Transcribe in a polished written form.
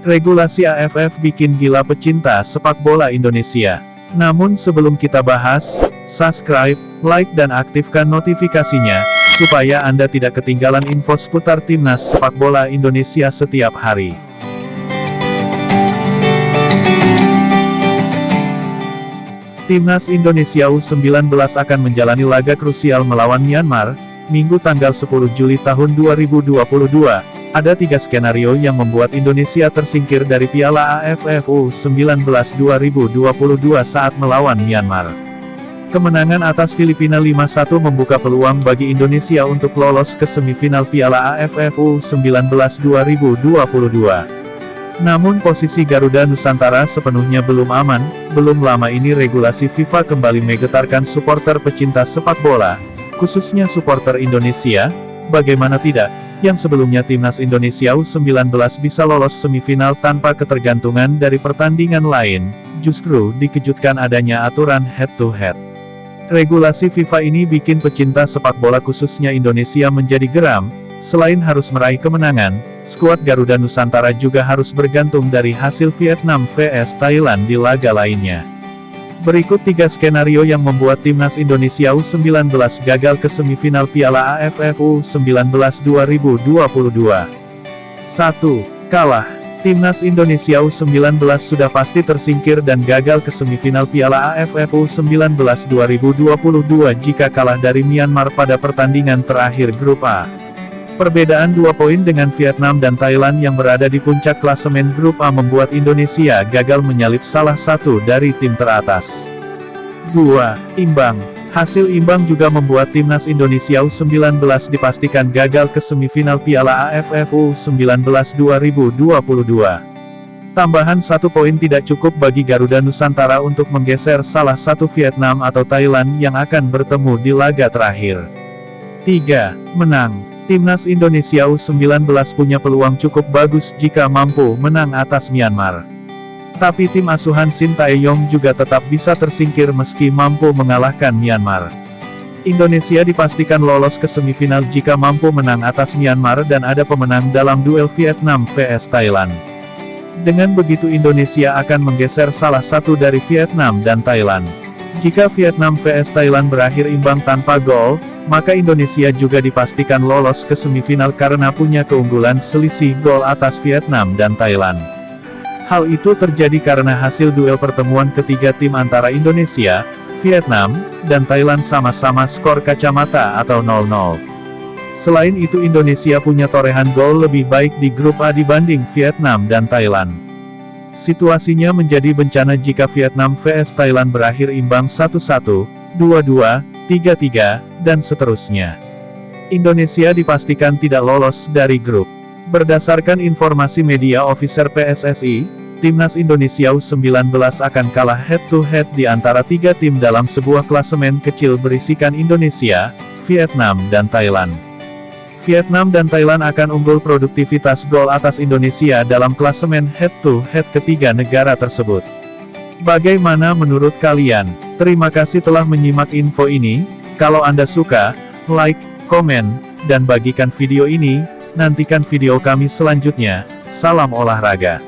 Regulasi AFF bikin gila pecinta sepak bola Indonesia. Namun sebelum kita bahas, subscribe, like dan aktifkan notifikasinya, supaya Anda tidak ketinggalan info seputar Timnas Sepak Bola Indonesia setiap hari. Timnas Indonesia U19 akan menjalani laga krusial melawan Myanmar, Minggu tanggal 10 Juli tahun 2022. Ada 3 skenario yang membuat Indonesia tersingkir dari Piala AFF U19 2022 saat melawan Myanmar. Kemenangan atas Filipina 5-1 membuka peluang bagi Indonesia untuk lolos ke semifinal Piala AFF U19 2022. Namun posisi Garuda Nusantara sepenuhnya belum aman. Belum lama ini regulasi FIFA kembali menggetarkan supporter pecinta sepak bola, khususnya supporter Indonesia. Bagaimana tidak, yang sebelumnya Timnas Indonesia U19 bisa lolos semifinal tanpa ketergantungan dari pertandingan lain, justru dikejutkan adanya aturan head-to-head. Regulasi FIFA ini bikin pecinta sepak bola khususnya Indonesia menjadi geram. Selain harus meraih kemenangan, skuad Garuda Nusantara juga harus bergantung dari hasil Vietnam vs Thailand di laga lainnya. Berikut 3 skenario yang membuat Timnas Indonesia U19 gagal ke semifinal Piala AFF U19 2022. 1. Kalah. Timnas Indonesia U19 sudah pasti tersingkir dan gagal ke semifinal Piala AFF U19 2022 jika kalah dari Myanmar pada pertandingan terakhir Grup A. Perbedaan 2 poin dengan Vietnam dan Thailand yang berada di puncak klasemen Grup A membuat Indonesia gagal menyalip salah satu dari tim teratas. 2. Imbang. Hasil imbang juga membuat Timnas Indonesia U19 dipastikan gagal ke semifinal Piala AFF U19 2022. Tambahan 1 poin tidak cukup bagi Garuda Nusantara untuk menggeser salah satu Vietnam atau Thailand yang akan bertemu di laga terakhir. 3. Menang. Timnas Indonesia U19 punya peluang cukup bagus jika mampu menang atas Myanmar. Tapi tim asuhan Shin Tae-yong juga tetap bisa tersingkir meski mampu mengalahkan Myanmar. Indonesia dipastikan lolos ke semifinal jika mampu menang atas Myanmar dan ada pemenang dalam duel Vietnam vs Thailand. Dengan begitu Indonesia akan menggeser salah satu dari Vietnam dan Thailand. Jika Vietnam vs Thailand berakhir imbang tanpa gol, maka Indonesia juga dipastikan lolos ke semifinal karena punya keunggulan selisih gol atas Vietnam dan Thailand. Hal itu terjadi karena hasil duel pertemuan ketiga tim antara Indonesia, Vietnam, dan Thailand sama-sama skor kacamata atau 0-0. Selain itu Indonesia punya torehan gol lebih baik di Grup A dibanding Vietnam dan Thailand. Situasinya menjadi bencana jika Vietnam vs Thailand berakhir imbang 1-1, 2-2, 3-3, dan seterusnya. Indonesia dipastikan tidak lolos dari grup. Berdasarkan informasi media officer PSSI, Timnas Indonesia U19 akan kalah head-to-head di antara 3 tim dalam sebuah klasemen kecil berisikan Indonesia, Vietnam dan Thailand. Vietnam dan Thailand akan unggul produktivitas gol atas Indonesia dalam klasemen head-to-head ketiga negara tersebut. Bagaimana menurut kalian? Terima kasih telah menyimak info ini. Kalau Anda suka, like, komen, dan bagikan video ini. Nantikan video kami selanjutnya. Salam olahraga.